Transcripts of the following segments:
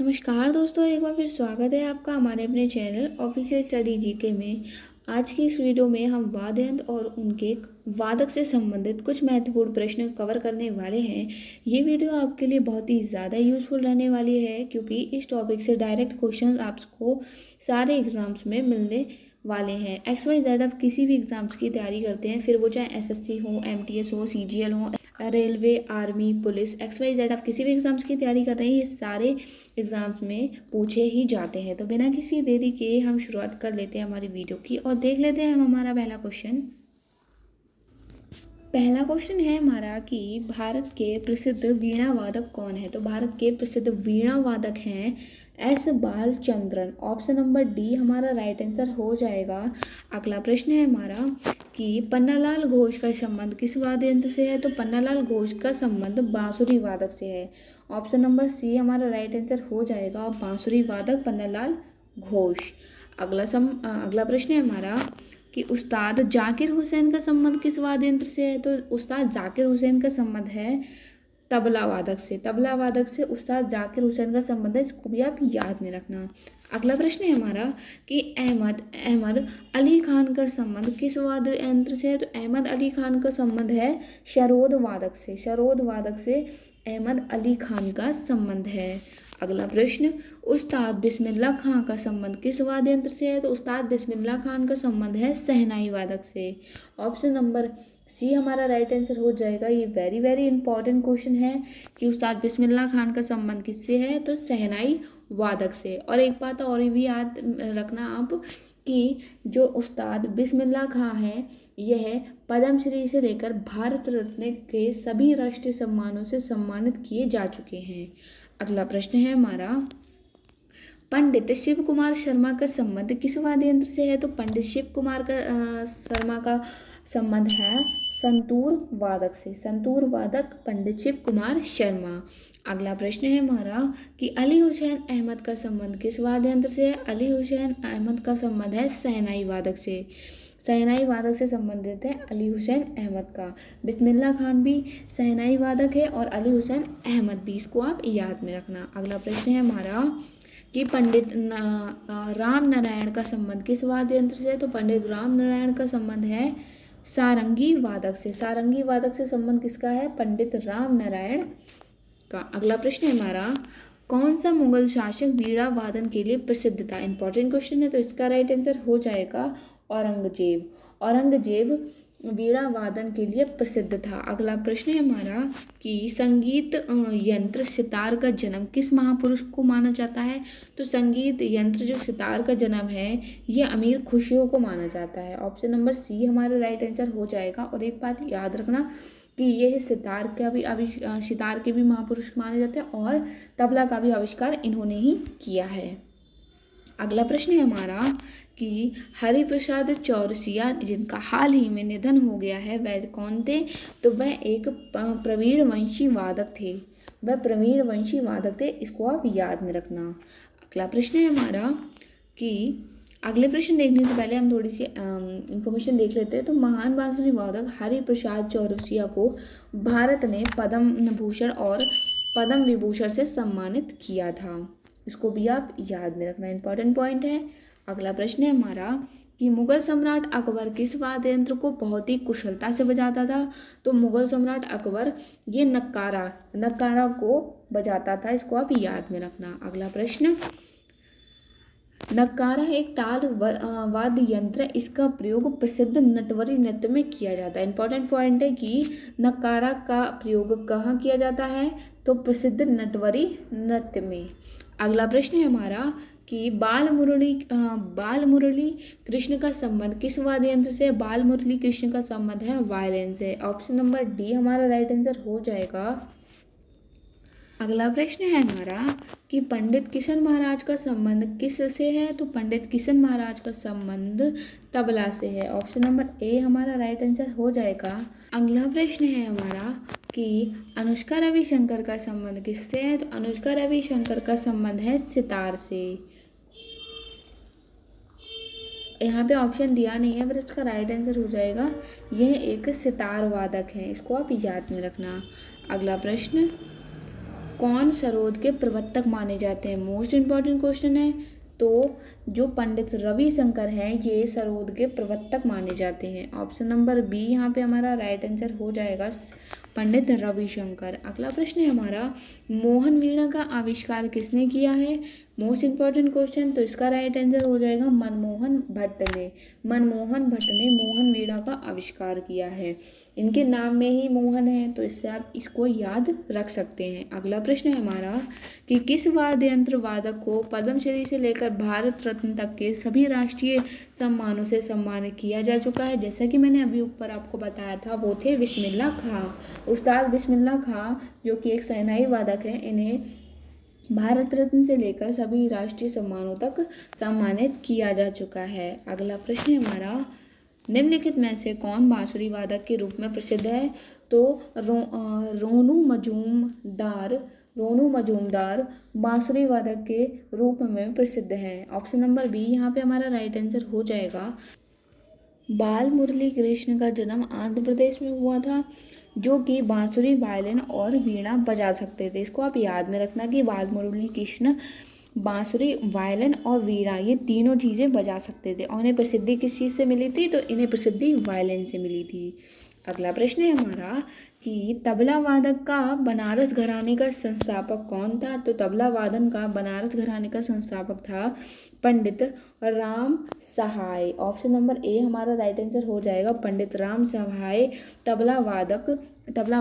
नमस्कार दोस्तों, एक बार फिर स्वागत है आपका हमारे अपने चैनल ऑफिशियल स्टडी जीके में। आज की इस वीडियो में हम वाद्य यंत्र और उनके वादक से संबंधित कुछ महत्वपूर्ण प्रश्न कवर करने वाले हैं। ये वीडियो आपके लिए बहुत ही ज़्यादा यूजफुल रहने वाली है क्योंकि इस टॉपिक से डायरेक्ट क्वेश्चन आपको सारे एग्जाम्स में मिलने वाले हैं। XYZ आप किसी भी एग्जाम्स की तैयारी करते हैं, फिर वो चाहे SSC हो, MTS हो, CGL हो, रेलवे, आर्मी, पुलिस, XYZ आप किसी भी एग्ज़ाम्स की तैयारी कर रहे हैं, ये सारे एग्ज़ाम्स में पूछे ही जाते हैं। तो बिना किसी देरी के हम शुरुआत कर लेते हैं हमारी वीडियो की और देख लेते हैं हम हमारा पहला क्वेश्चन। पहला क्वेश्चन है हमारा कि भारत के प्रसिद्ध वीणा वादक कौन है। तो भारत के प्रसिद्ध वीणा वादक हैं S Balachandran. Option number D हमारा राइट आंसर हो जाएगा। अगला प्रश्न है हमारा कि पन्नालाल घोष का संबंध किस वाद्य यंत्र से है। तो पन्नालाल घोष का संबंध बांसुरी वादक से है। ऑप्शन नंबर सी हमारा राइट आंसर हो जाएगा, बांसुरी वादक पन्नालाल घोष। अगला प्रश्न है हमारा कि उस्ताद जाकिर हुसैन का संबंध किस वाद्य यंत्र से है। तो उस्ताद जाकिर हुसैन का संबंध है तबला वादक से। तबला वादक से उस्ताद जाकिर हुसैन का संबंध है, इसको भी आप याद में रखना। अगला प्रश्न है हमारा कि अहमद अली खान का संबंध किस वाद्य यंत्र से है। तो अहमद अली खान का संबंध है शरोद वादक से। शरोद वादक से अहमद अली खान का संबंध है। अगला प्रश्न, उस्ताद बिस्मिल्लाह खां का संबंध किस वाद्य यंत्र से है। तो उस्ताद बिस्मिल्लाह खान का संबंध है शहनाई वादक से। ऑप्शन नंबर सी हमारा राइट आंसर हो जाएगा। ये वेरी वेरी इंपॉर्टेंट क्वेश्चन है कि उस्ताद बिस्मिल्लाह खान का संबंध किससे है। तो शहनाई वादक से। और एक बात और भी याद रखना आप कि जो उस्ताद बिस्मिल्लाह खां है, यह पद्मश्री से लेकर भारत रत्न के सभी राष्ट्रीय सम्मानों से सम्मानित किए जा चुके हैं। अगला प्रश्न है हमारा, पंडित शिव कुमार शर्मा का संबंध किस वाद्य यंत्र से है। तो पंडित शिव कुमार शर्मा का संबंध है संतूर वादक से। संतूर वादक पंडित शिव कुमार शर्मा। अगला प्रश्न है हमारा कि अली हुसैन अहमद का संबंध किस वाद्य यंत्र से है। अली हुसैन अहमद का संबंध है शहनाई वादक से। शहनाई वादक से संबंधित है अली हुसैन अहमद का। बिस्मिल्लाह खान भी शहनाई वादक है और अली हुसैन अहमद भी, इसको आप याद में रखना। अगला प्रश्न है हमारा कि पंडित राम नारायण का संबंध किस वाद्य यंत्र से है। तो पंडित राम नारायण का संबंध है सारंगी वादक से। सारंगी वादक से संबंध किसका है, पंडित राम नारायण का। अगला प्रश्न है हमारा, कौन सा मुगल शासक वीणा वादन के लिए प्रसिद्ध था। इंपॉर्टेंट क्वेश्चन है, तो इसका राइट आंसर हो जाएगा औरंगजेब। औरंगजेब वीणा वादन के लिए प्रसिद्ध था। अगला प्रश्न है हमारा कि संगीत यंत्र सितार का जन्म किस महापुरुष को माना जाता है। तो संगीत यंत्र जो सितार का जन्म है, ये अमीर खुशियों को माना जाता है। ऑप्शन नंबर सी हमारा राइट आंसर हो जाएगा। और एक बात याद रखना कि यह सितार के भी महापुरुष माने जाते हैं और तबला का भी आविष्कार इन्होंने ही किया है। अगला प्रश्न है हमारा कि हरिप्रसाद चौरसिया जिनका हाल ही में निधन हो गया है, वह कौन थे। तो वह एक प्रवीण वंशी वादक थे। वह प्रवीण वंशी वादक थे, इसको आप याद में रखना। अगला प्रश्न है हमारा कि अगले प्रश्न देखने से पहले हम थोड़ी सी इंफॉर्मेशन देख लेते हैं। तो महान बांसुरी वादक हरिप्रसाद चौरसिया को भारत ने पद्म भूषण और पद्म विभूषण से सम्मानित किया था, इसको भी आप याद में रखना, इंपॉर्टेंट पॉइंट है। अगला प्रश्न है हमारा कि मुगल सम्राट अकबर किस वाद्य यंत्र को बहुत ही कुशलता से बजाता था। तो मुगल सम्राट अकबर ये नक्कारा को बजाता था, इसको आप याद में रखना। अगला प्रश्न, नक्कारा एक ताल वाद्य यंत्र है, इसका प्रयोग प्रसिद्ध नटवरी नृत्य में किया जाता है। इंपॉर्टेंट पॉइंट है कि नक्कारा का प्रयोग कहाँ किया जाता है। तो प्रसिद्ध नटवरी नृत्य में। अगला प्रश्न है हमारा कि बाल मुरली कृष्ण का संबंध किस वाद्य यंत्र से है। बाल मुरली कृष्ण का संबंध है वायलिन से। ऑप्शन नंबर डी हमारा राइट आंसर हो जाएगा। अगला प्रश्न है हमारा कि पंडित किशन महाराज का संबंध किस से है। तो पंडित किशन महाराज का संबंध तबला से है। ऑप्शन नंबर ए हमारा राइट आंसर हो जाएगा। अगला प्रश्न है हमारा कि अनुष्का रविशंकर का संबंध किससे है। तो अनुष्का रविशंकर का संबंध है सितार से। यहाँ पे ऑप्शन दिया नहीं है, पर इसका राइट आंसर हो जाएगा, यह एक सितार वादक है, इसको आप याद में रखना। अगला प्रश्न, कौन सरोद के प्रवर्तक माने जाते हैं? मोस्ट इम्पॉर्टेंट क्वेश्चन है। तो जो पंडित रविशंकर हैं ये सरोद के प्रवर्तक माने जाते हैं। ऑप्शन नंबर बी यहाँ पे हमारा राइट आंसर हो जाएगा, पंडित रविशंकर। अगला प्रश्न है हमारा, मोहन वीणा का आविष्कार किसने किया है? मोस्ट इम्पॉर्टेंट क्वेश्चन, तो इसका राइट आंसर हो जाएगा मनमोहन भट्ट ने। मनमोहन भट्ट ने मोहन वीणा का आविष्कार किया है। इनके नाम में ही मोहन है, तो इससे आप इसको याद रख सकते हैं। अगला प्रश्न है हमारा कि किस वाद्य यंत्र वादक को पद्मश्री से लेकर भारत रत्न तक के सभी राष्ट्रीय सम्मानों से सम्मानित किया जा चुका है? जैसा कि मैंने अभी ऊपर आपको बताया था, वो थे बिस्मिल्लाह खां। उस्ताद बिस्मिल्लाह खां जो कि एक शहनाई वादक हैं, इन्हें भारत रत्न से लेकर सभी राष्ट्रीय सम्मानों तक सम्मानित किया जा चुका है। अगला प्रश्न है हमारा, निम्नलिखित में से कौन बांसुरी वादक के रूप में प्रसिद्ध है? तो रोनू मजूमदार बांसुरी वादक के रूप में प्रसिद्ध हैं। ऑप्शन नंबर बी यहाँ पे हमारा राइट आंसर हो जाएगा। बाल मुरली कृष्ण का जन्म आंध्र प्रदेश में हुआ था, जो कि बांसुरी, वायलिन और वीणा बजा सकते थे। इसको आप याद में रखना कि बाल मुरली कृष्ण बांसुरी, वायलिन और वीणा ये तीनों चीज़ें बजा सकते थे। और इन्हें प्रसिद्धि किस चीज़ से मिली थी? तो इन्हें प्रसिद्धि वायलिन से मिली थी। अगला प्रश्न है हमारा कि तबला वादक का बनारस घराने का संस्थापक कौन था? तो तबला वादन का बनारस घराने का संस्थापक था पंडित राम सहाय। ऑप्शन नंबर ए हमारा राइट आंसर हो जाएगा, पंडित राम सहाय तबला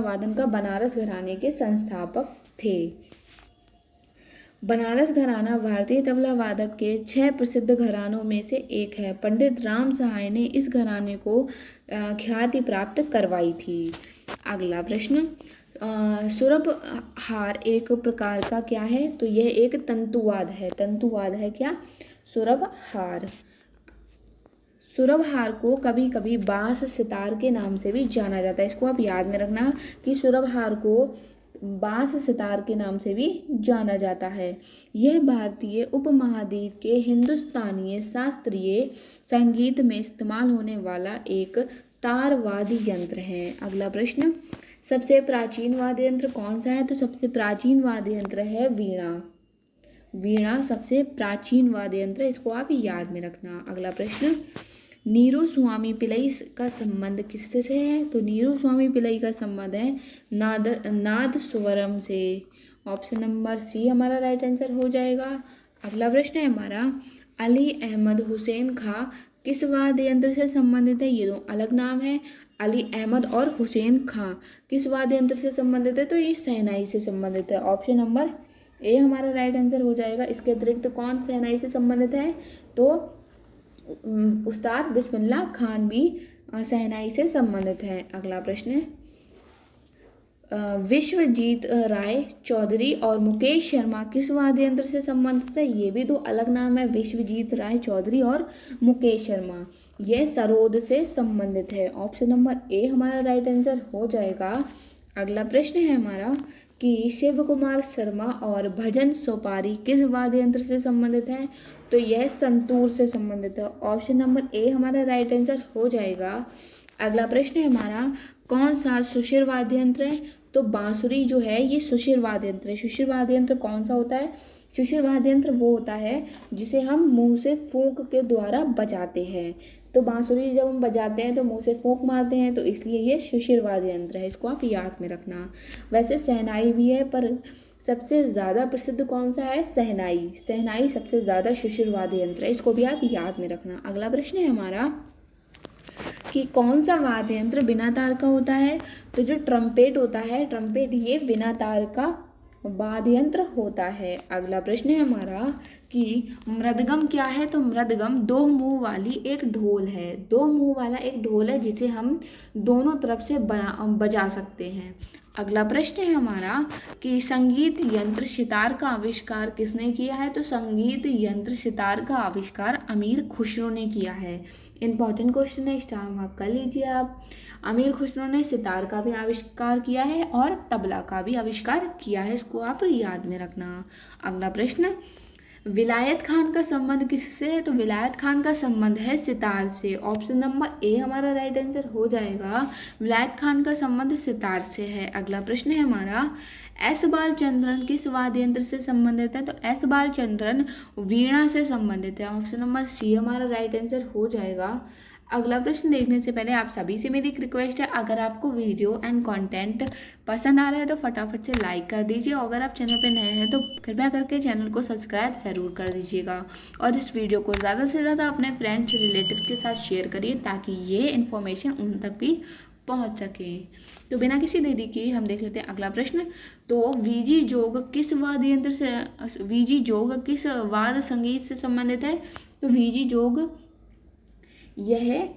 वादन का बनारस घराने के संस्थापक थे। बनारस घराना भारतीय तबला वादक के 6 प्रसिद्ध घरानों में से एक है। पंडित राम सहाय ने इस घराने को ख्याति प्राप्त करवाई थी। अगला प्रश्न, सुरभ हार एक प्रकार का क्या है? तो यह एक तंतुवाद है। तंतुवाद है क्या? सुरभ हार। सुरभ हार को कभी कभी बांस सितार के नाम से भी जाना जाता है। इसको आप याद में रखना कि सुरभ हार को बांस सितार के नाम से भी जाना जाता है। यह भारतीय उपमहाद्वीप के हिंदुस्तानी शास्त्रीय संगीत में इस्तेमाल होने वाला एक तारवादी यंत्र है। अगला प्रश्न, सबसे प्राचीन वाद्य यंत्र कौन सा है? तो सबसे प्राचीन वाद्य यंत्र है वीणा। वीणा सबसे प्राचीन वाद्य यंत्र, इसको आप याद में रखना। अगला प्रश्न, नीरू स्वामी पिल्लई का संबंध किससे है? तो नीरू स्वामी पिल्लई का संबंध है नादस्वरम से। ऑप्शन नंबर सी हमारा राइट आंसर हो जाएगा। अगला प्रश्न है हमारा, अली अहमद हुसैन खां किस वाद्य यंत्र से संबंधित है? ये दो अलग नाम है। अली अहमद और हुसैन खां किस वाद्य यंत्र से संबंधित है? तो ये शहनाई से संबंधित है। ऑप्शन नंबर ए हमारा राइट आंसर हो जाएगा। इसके अतिरिक्त कौन शहनाई से संबंधित है? तो उस्ताद बिस्मिल्लाह खान भी शहनाई से संबंधित है। अगला प्रश्न है, विश्वजीत राय चौधरी और मुकेश शर्मा किस वाद्य यंत्र से संबंधित है? ये भी दो अलग नाम है, विश्वजीत राय चौधरी और मुकेश शर्मा। ये सरोद से संबंधित है। ऑप्शन नंबर ए हमारा राइट आंसर हो जाएगा। अगला प्रश्न है हमारा कि शिव कुमार शर्मा और भजन सोपारी किस वाद्य यंत्र से संबंधित हैं? तो यह संतूर से संबंधित है। ऑप्शन नंबर ए हमारा राइट आंसर हो जाएगा। अगला प्रश्न है हमारा, कौन सा सुशिर वाद्य यंत्र है? तो बांसुरी जो है ये सुशिर वाद्य यंत्र है। सुशिर वाद्य यंत्र कौन सा होता है? सुशिर वाद्य यंत्र वो होता है जिसे हम मुंह से फूंक के द्वारा बजाते हैं। तो बांसुरी जब हम बजाते हैं तो मुंह से फूंक मारते हैं, तो इसलिए ये सुशिर वाद्य यंत्र है। इसको आप याद में रखना। वैसे शहनाई भी है, पर सबसे ज़्यादा प्रसिद्ध कौन सा है? शहनाई। शहनाई सबसे ज़्यादा सुशिर वाद्य यंत्र है। इसको भी आप याद में रखना। अगला प्रश्न है हमारा कि कौन सा वाद्य यंत्र बिना तार का होता है? तो जो ट्रम्पेट होता है, ट्रम्पेट ये बिना तार का वाद्य यंत्र होता है। अगला प्रश्न है हमारा कि मृदगम क्या है? तो मृदगम 2 मुंह वाली एक ढोल है। 2 मुंह वाला एक ढोल है जिसे हम दोनों तरफ से बजा सकते हैं। अगला प्रश्न है हमारा कि संगीत यंत्र सितार का आविष्कार किसने किया है? तो संगीत यंत्र सितार का आविष्कार अमीर खुसरो ने किया है। इंपॉर्टेंट क्वेश्चन है, स्टार मार्क कर लीजिए आप। अमीर खुसरो ने सितार का भी आविष्कार किया है और तबला का भी आविष्कार किया है। इसको आप याद में रखना। अगला प्रश्न, विलायत खान का संबंध किससे है? तो विलायत खान का संबंध है सितार से। ऑप्शन नंबर ए हमारा राइट आंसर हो जाएगा। विलायत खान का संबंध सितार से है। अगला प्रश्न है हमारा, एस बालचंद्रन किस वाद्य यंत्र से संबंधित है? तो एस बालचंद्रन वीणा से संबंधित है। ऑप्शन नंबर सी हमारा राइट आंसर हो जाएगा। अगला प्रश्न देखने से पहले आप सभी से मेरी एक रिक्वेस्ट है, अगर आपको वीडियो एंड कंटेंट पसंद आ रहा है तो फटाफट से लाइक कर दीजिए, और अगर आप चैनल पे नए हैं तो कृपया करके चैनल को सब्सक्राइब ज़रूर कर दीजिएगा, और इस वीडियो को ज़्यादा से ज़्यादा अपने फ्रेंड्स रिलेटिव्स के साथ शेयर करिए ताकि ये इन्फॉर्मेशन उन तक भी पहुंच सके। तो बिना किसी देरी के हम देख लेते हैं अगला प्रश्न। तो वीजी जोग किस वाद्य यंत्र से, वीजी जोग किस वाद्य संगीत से संबंधित है? तो वीजी जोग यह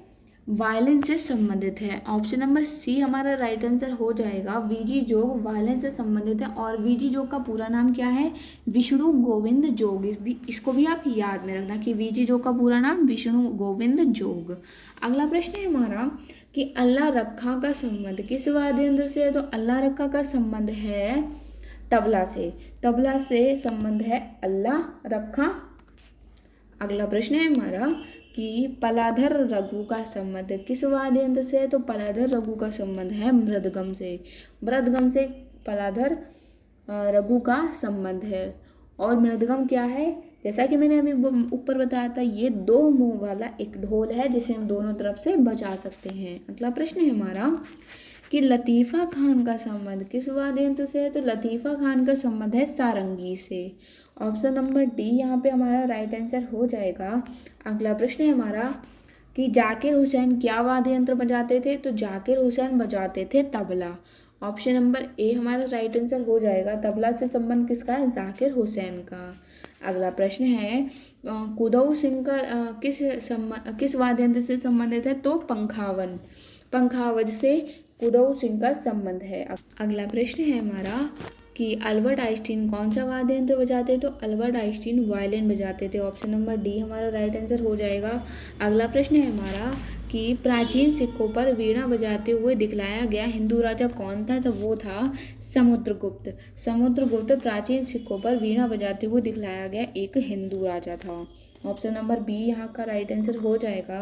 वायलिन से संबंधित है। ऑप्शन नंबर सी हमारा राइट आंसर हो जाएगा। वीजी जोग वायलिन से संबंधित है, और वीजी जोग का पूरा नाम क्या है? विष्णु गोविंद जोग। इसको भी आप याद में रखना कि वीजी जोग का पूरा नाम विष्णु गोविंद जोग। अगला प्रश्न है हमारा कि अल्लाह रखा का संबंध किस वाद्य यंत्र से है? तो अल्लाह रखा का संबंध है तबला से। तबला से संबंध है अल्लाह रखा। अगला प्रश्न है हमारा कि पलाधर रघु का संबंध किस वाद्य यंत्र से है? तो पलाधर रघु का संबंध है मृदगम से। मृदगम से पलाधर रघु का संबंध है। और मृदगम क्या है? जैसा कि मैंने अभी ऊपर बताया था, ये दो मुंह वाला एक ढोल है जिसे हम दोनों तरफ से बजा सकते हैं। अगला प्रश्न है हमारा कि लतीफ़ा खान का संबंध किस वाद्य यंत्र से है? तो लतीफ़ा खान का संबंध है सारंगी से। ऑप्शन नंबर डी यहाँ पे हमारा राइट आंसर हो जाएगा। अगला प्रश्न है हमारा कि जाकिर हुसैन क्या वाद्य यंत्र बजाते थे? तो जाकिर हुसैन बजाते थे तबला। ऑप्शन नंबर ए हमारा राइट आंसर हो जाएगा। तबला से संबंध किसका है? जाकिर हुसैन का। अगला प्रश्न है कुदऊ सिंह का किस वाद्य यंत्र से संबंधित है? तो पंखावन। पंखावज से कुदऊ सिंह का संबंध है। अगला प्रश्न है हमारा कि अल्बर्ट आइंस्टीन कौन सा वाद्य यंत्र बजाते? तो अल्बर्ट आइंस्टीन वायलिन बजाते थे। ऑप्शन नंबर डी हमारा राइट आंसर हो जाएगा। अगला प्रश्न है हमारा कि प्राचीन सिक्कों पर वीणा बजाते हुए दिखलाया गया हिंदू राजा कौन था? तो वो था समुद्रगुप्त। समुद्रगुप्त प्राचीन सिक्कों पर वीणा बजाते हुए दिखलाया गया एक हिंदू राजा था। ऑप्शन नंबर बी यहाँ का राइट आंसर हो जाएगा।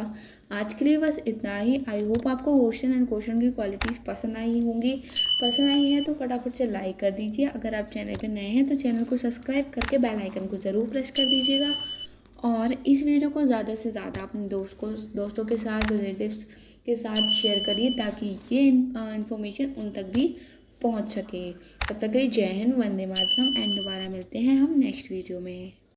आज के लिए बस इतना ही। आई होप आपको क्वेश्चन एंड क्वेश्चन की क्वालिटीज़ पसंद आई होंगी। पसंद आई है तो फटाफट से लाइक कर दीजिए। अगर आप चैनल पर नए हैं तो चैनल को सब्सक्राइब करके बेल आइकन को ज़रूर प्रेस कर दीजिएगा, और इस वीडियो को ज़्यादा से ज़्यादा अपने दोस्तों के साथ, रिलेटिव्स के साथ शेयर करिए ताकि ये इन्फॉर्मेशन उन तक भी पहुंच सके। तब तक के लिए जय हिंद, वंदे मातरम, एंड दोबारा मिलते हैं हम नेक्स्ट वीडियो में।